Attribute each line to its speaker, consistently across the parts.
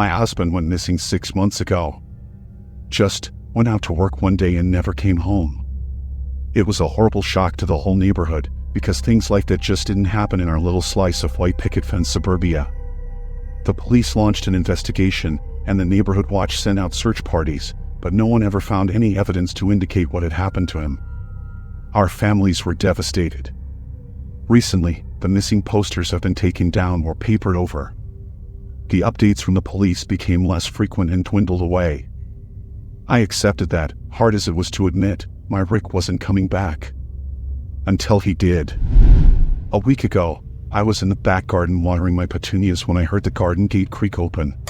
Speaker 1: My husband went missing 6 months ago. Just went out to work one day and never came home. It was a horrible shock to the whole neighborhood because things like that just didn't happen in our little slice of white picket fence suburbia. The police launched an investigation and the neighborhood watch sent out search parties, but no one ever found any evidence to indicate what had happened to him. Our families were devastated. Recently, the missing posters have been taken down or papered over. The updates from the police became less frequent and dwindled away. I accepted that, hard as it was to admit, my Rick wasn't coming back. Until he did. A week ago, I was in the back garden watering my petunias when I heard the garden gate creak open.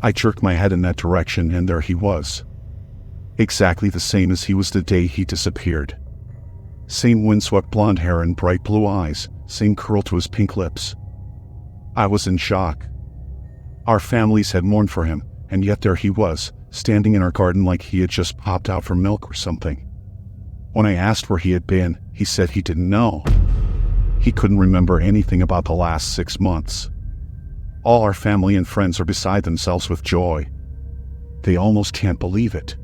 Speaker 1: I jerked my head in that direction and there he was. Exactly the same as he was the day he disappeared. Same windswept blonde hair and bright blue eyes, same curl to his pink lips. I was in shock. Our families had mourned for him, and yet there he was, standing in our garden like he had just popped out for milk or something. When I asked where he had been, he said he didn't know. He couldn't remember anything about the last 6 months. All our family and friends are beside themselves with joy. They almost can't believe it.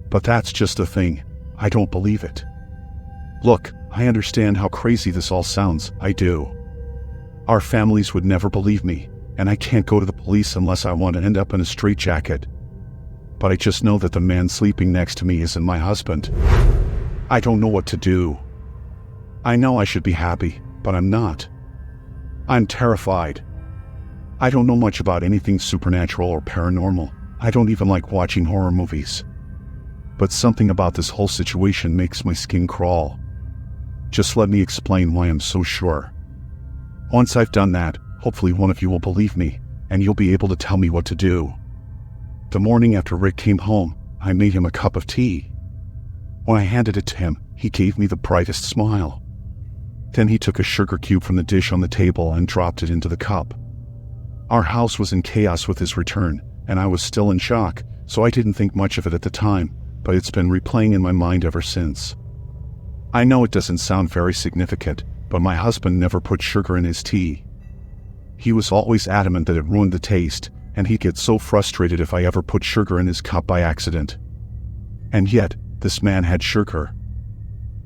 Speaker 1: But that's just the thing, I don't believe it. Look, I understand how crazy this all sounds, I do. Our families would never believe me, and I can't go to the police unless I want to end up in a straitjacket. But I just know that the man sleeping next to me isn't my husband. I don't know what to do. I know I should be happy, but I'm not. I'm terrified. I don't know much about anything supernatural or paranormal. I don't even like watching horror movies. But something about this whole situation makes my skin crawl. Just let me explain why I'm so sure. Once I've done that, hopefully one of you will believe me, and you'll be able to tell me what to do. The morning after Rick came home, I made him a cup of tea. When I handed it to him, he gave me the brightest smile. Then he took a sugar cube from the dish on the table and dropped it into the cup. Our house was in chaos with his return, and I was still in shock, so I didn't think much of it at the time, but it's been replaying in my mind ever since. I know it doesn't sound very significant, but my husband never put sugar in his tea. He was always adamant that it ruined the taste, and he'd get so frustrated if I ever put sugar in his cup by accident. And yet, this man had sugar.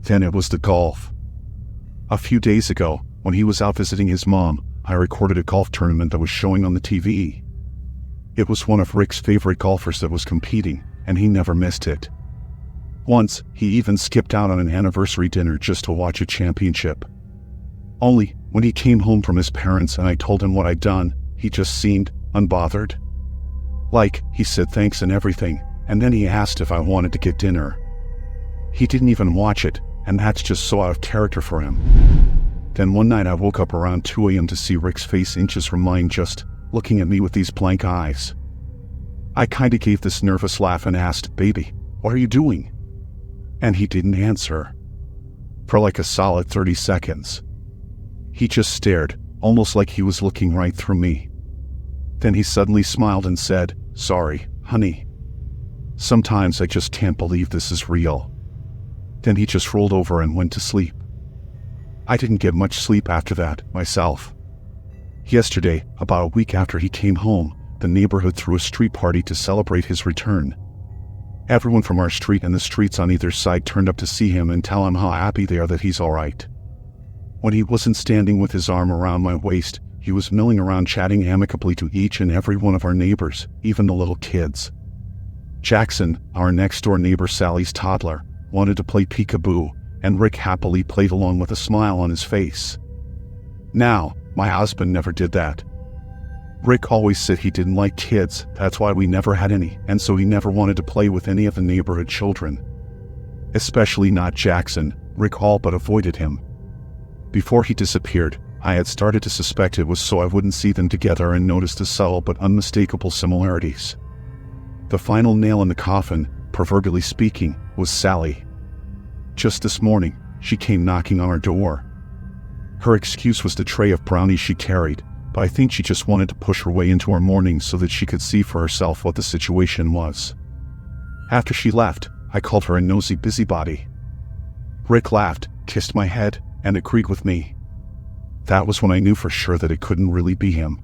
Speaker 1: Then it was the golf. A few days ago, when he was out visiting his mom, I recorded a golf tournament that was showing on the TV. It was one of Rick's favorite golfers that was competing, and he never missed it. Once, he even skipped out on an anniversary dinner just to watch a championship. Only, when he came home from his parents and I told him what I'd done, he just seemed unbothered. Like, he said thanks and everything, and then he asked if I wanted to get dinner. He didn't even watch it, and that's just so out of character for him. Then one night I woke up around 2 a.m. to see Rick's face inches from mine just looking at me with these blank eyes. I kinda gave this nervous laugh and asked, "Baby, what are you doing?" And he didn't answer. For like a solid 30 seconds. He just stared, almost like he was looking right through me. Then he suddenly smiled and said, "Sorry, honey. Sometimes I just can't believe this is real." Then he just rolled over and went to sleep. I didn't get much sleep after that, myself. Yesterday, about a week after he came home, the neighborhood threw a street party to celebrate his return. Everyone from our street and the streets on either side turned up to see him and tell him how happy they are that he's alright. When he wasn't standing with his arm around my waist, he was milling around chatting amicably to each and every one of our neighbors, even the little kids. Jackson, our next-door neighbor Sally's toddler, wanted to play peekaboo, and Rick happily played along with a smile on his face. Now, my husband never did that. Rick always said he didn't like kids, that's why we never had any, and so he never wanted to play with any of the neighborhood children. Especially not Jackson. Rick all but avoided him. Before he disappeared, I had started to suspect it was so I wouldn't see them together and notice the subtle but unmistakable similarities. The final nail in the coffin, proverbially speaking, was Sally. Just this morning, she came knocking on our door. Her excuse was the tray of brownies she carried, but I think she just wanted to push her way into our morning so that she could see for herself what the situation was. After she left, I called her a nosy busybody. Rick laughed, kissed my head, and agreed with me. That was when I knew for sure that it couldn't really be him.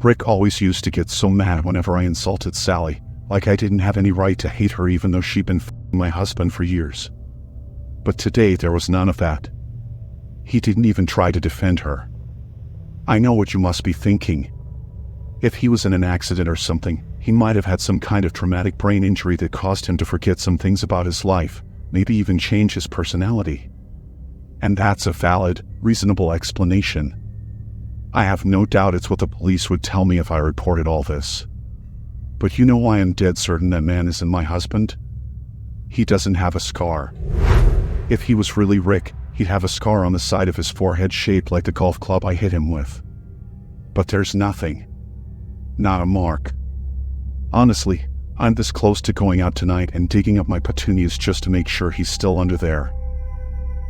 Speaker 1: Rick always used to get so mad whenever I insulted Sally, like I didn't have any right to hate her even though she'd been f***ing my husband for years. But today there was none of that. He didn't even try to defend her. I know what you must be thinking. If he was in an accident or something, he might have had some kind of traumatic brain injury that caused him to forget some things about his life, maybe even change his personality. And that's a valid, reasonable explanation. I have no doubt it's what the police would tell me if I reported all this. But you know why I'm dead certain that man isn't my husband? He doesn't have a scar. If he was really Rick, he'd have a scar on the side of his forehead shaped like the golf club I hit him with. But there's nothing. Not a mark. Honestly, I'm this close to going out tonight and digging up my petunias just to make sure he's still under there.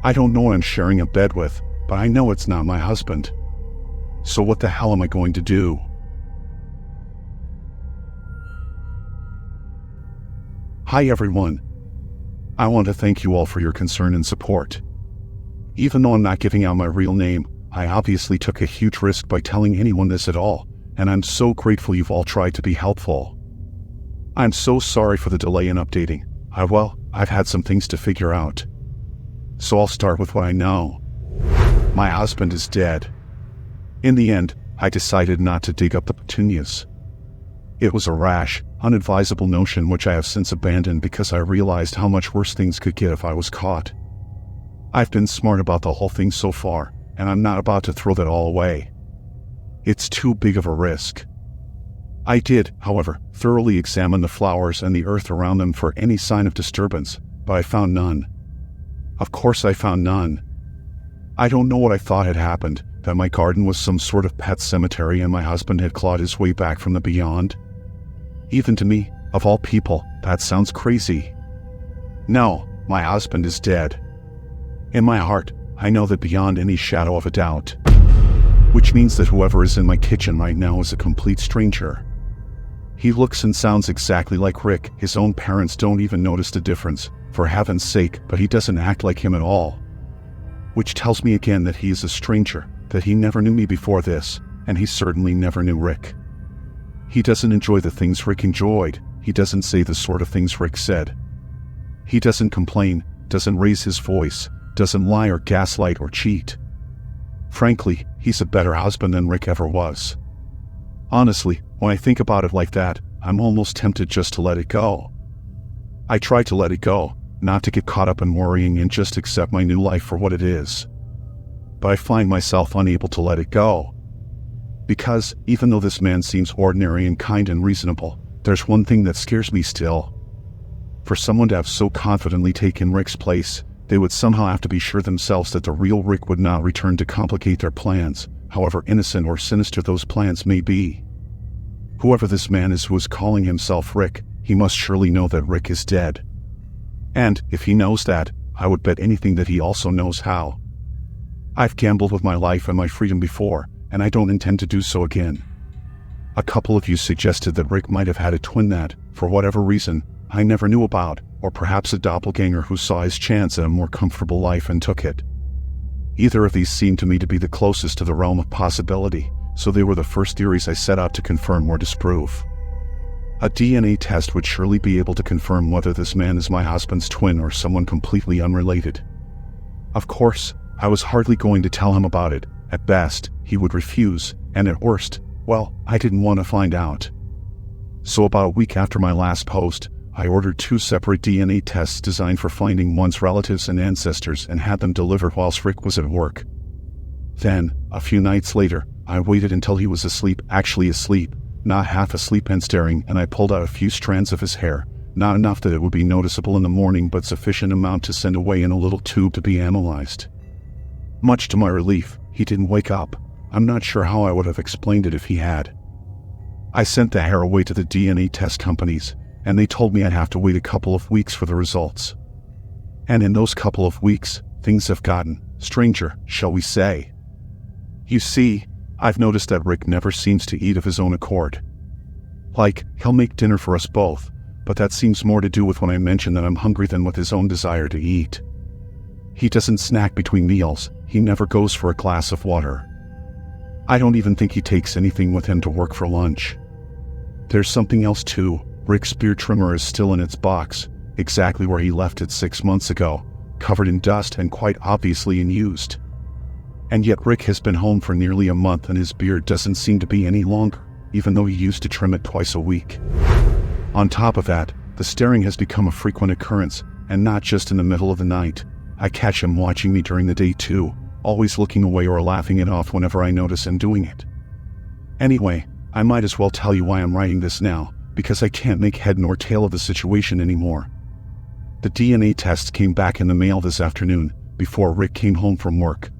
Speaker 1: I don't know what I'm sharing a bed with, but I know it's not my husband. So what the hell am I going to do? Hi everyone. I want to thank you all for your concern and support. Even though I'm not giving out my real name, I obviously took a huge risk by telling anyone this at all, and I'm so grateful you've all tried to be helpful. I'm so sorry for the delay in updating. I've had some things to figure out. So I'll start with what I know. My husband is dead. In the end, I decided not to dig up the petunias. It was a rash, unadvisable notion which I have since abandoned because I realized how much worse things could get if I was caught. I've been smart about the whole thing so far, and I'm not about to throw that all away. It's too big of a risk. I did, however, thoroughly examine the flowers and the earth around them for any sign of disturbance, but I found none. Of course I found none. I don't know what I thought had happened, that my garden was some sort of pet cemetery and my husband had clawed his way back from the beyond. Even to me, of all people, that sounds crazy. No, my husband is dead. In my heart, I know that beyond any shadow of a doubt. Which means that whoever is in my kitchen right now is a complete stranger. He looks and sounds exactly like Rick. His own parents don't even notice the difference, for heaven's sake, but he doesn't act like him at all. Which tells me again that he is a stranger, that he never knew me before this, and he certainly never knew Rick. He doesn't enjoy the things Rick enjoyed. He doesn't say the sort of things Rick said. He doesn't complain, doesn't raise his voice, doesn't lie or gaslight or cheat. Frankly, he's a better husband than Rick ever was. Honestly, when I think about it like that, I'm almost tempted just to let it go. I try to let it go, not to get caught up in worrying and just accept my new life for what it is. But I find myself unable to let it go. Because, even though this man seems ordinary and kind and reasonable, there's one thing that scares me still. For someone to have so confidently taken Rick's place, they would somehow have to be sure themselves that the real Rick would not return to complicate their plans, however innocent or sinister those plans may be. Whoever this man is who is calling himself Rick, he must surely know that Rick is dead. And, if he knows that, I would bet anything that he also knows how. I've gambled with my life and my freedom before, and I don't intend to do so again. A couple of you suggested that Rick might have had a twin that, for whatever reason, I never knew about, or perhaps a doppelganger who saw his chance at a more comfortable life and took it. Either of these seemed to me to be the closest to the realm of possibility, so they were the first theories I set out to confirm or disprove. A DNA test would surely be able to confirm whether this man is my husband's twin or someone completely unrelated. Of course, I was hardly going to tell him about it. At best, he would refuse, and at worst, well, I didn't want to find out. So about a week after my last post, I ordered 2 separate DNA tests designed for finding one's relatives and ancestors and had them delivered whilst Rick was at work. Then, a few nights later, I waited until he was asleep, actually asleep, not half asleep and staring, and I pulled out a few strands of his hair, not enough that it would be noticeable in the morning but sufficient amount to send away in a little tube to be analyzed. Much to my relief, he didn't wake up. I'm not sure how I would have explained it if he had. I sent the hair away to the DNA test companies, and they told me I'd have to wait a couple of weeks for the results. And in those couple of weeks, things have gotten stranger, shall we say. You see, I've noticed that Rick never seems to eat of his own accord. Like, he'll make dinner for us both, but that seems more to do with when I mention that I'm hungry than with his own desire to eat. He doesn't snack between meals, he never goes for a glass of water. I don't even think he takes anything with him to work for lunch. There's something else too. Rick's beard trimmer is still in its box, exactly where he left it 6 months ago, covered in dust and quite obviously unused. And yet Rick has been home for nearly a month and his beard doesn't seem to be any longer, even though he used to trim it twice a week. On top of that, the staring has become a frequent occurrence, and not just in the middle of the night. I catch him watching me during the day too, always looking away or laughing it off whenever I notice him doing it. Anyway, I might as well tell you why I'm writing this now, because I can't make head nor tail of the situation anymore. The DNA tests came back in the mail this afternoon, before Rick came home from work.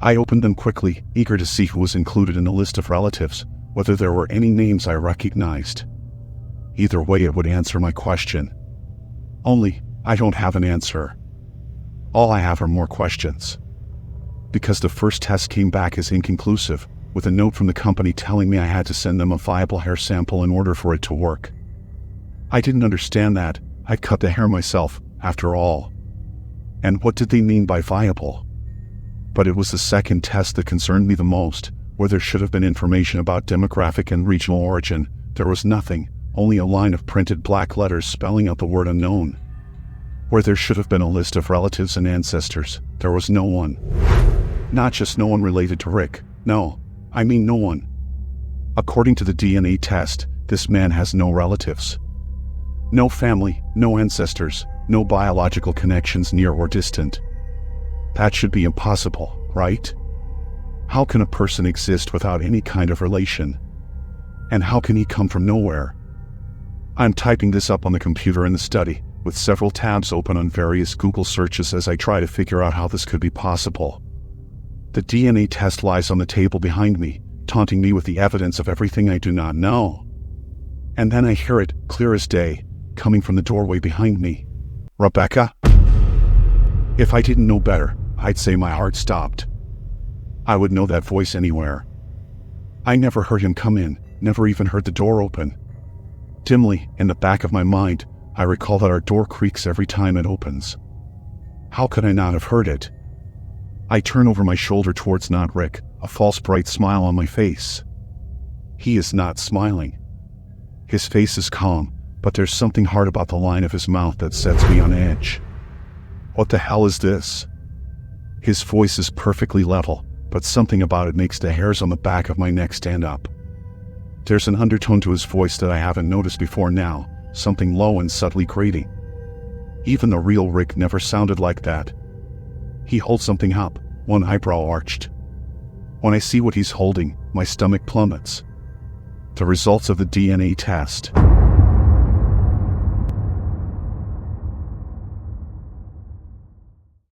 Speaker 1: I opened them quickly, eager to see who was included in the list of relatives, whether there were any names I recognized. Either way, it would answer my question. Only, I don't have an answer. All I have are more questions. Because the first test came back as inconclusive, with a note from the company telling me I had to send them a viable hair sample in order for it to work. I didn't understand that. I cut the hair myself, after all. And what did they mean by viable? But it was the second test that concerned me the most, where there should have been information about demographic and regional origin. There was nothing, only a line of printed black letters spelling out the word unknown. Where there should have been a list of relatives and ancestors, there was no one. Not just no one related to Rick, no, I mean no one. According to the DNA test, this man has no relatives. No family, no ancestors, no biological connections near or distant. That should be impossible, right? How can a person exist without any kind of relation? And how can he come from nowhere? I'm typing this up on the computer in the study, with several tabs open on various Google searches as I try to figure out how this could be possible. The DNA test lies on the table behind me, taunting me with the evidence of everything I do not know. And then I hear it, clear as day, coming from the doorway behind me. Rebecca? If I didn't know better, I'd say my heart stopped. I would know that voice anywhere. I never heard him come in, never even heard the door open. Dimly, in the back of my mind, I recall that our door creaks every time it opens. How could I not have heard it? I turn over my shoulder towards not Rick, a false bright smile on my face. He is not smiling. His face is calm, but there's something hard about the line of his mouth that sets me on edge. What the hell is this? His voice is perfectly level, but something about it makes the hairs on the back of my neck stand up. There's an undertone to his voice that I haven't noticed before now, something low and subtly grating. Even the real Rick never sounded like that. He holds something up, one eyebrow arched. When I see what he's holding, my stomach plummets. The results of the DNA test.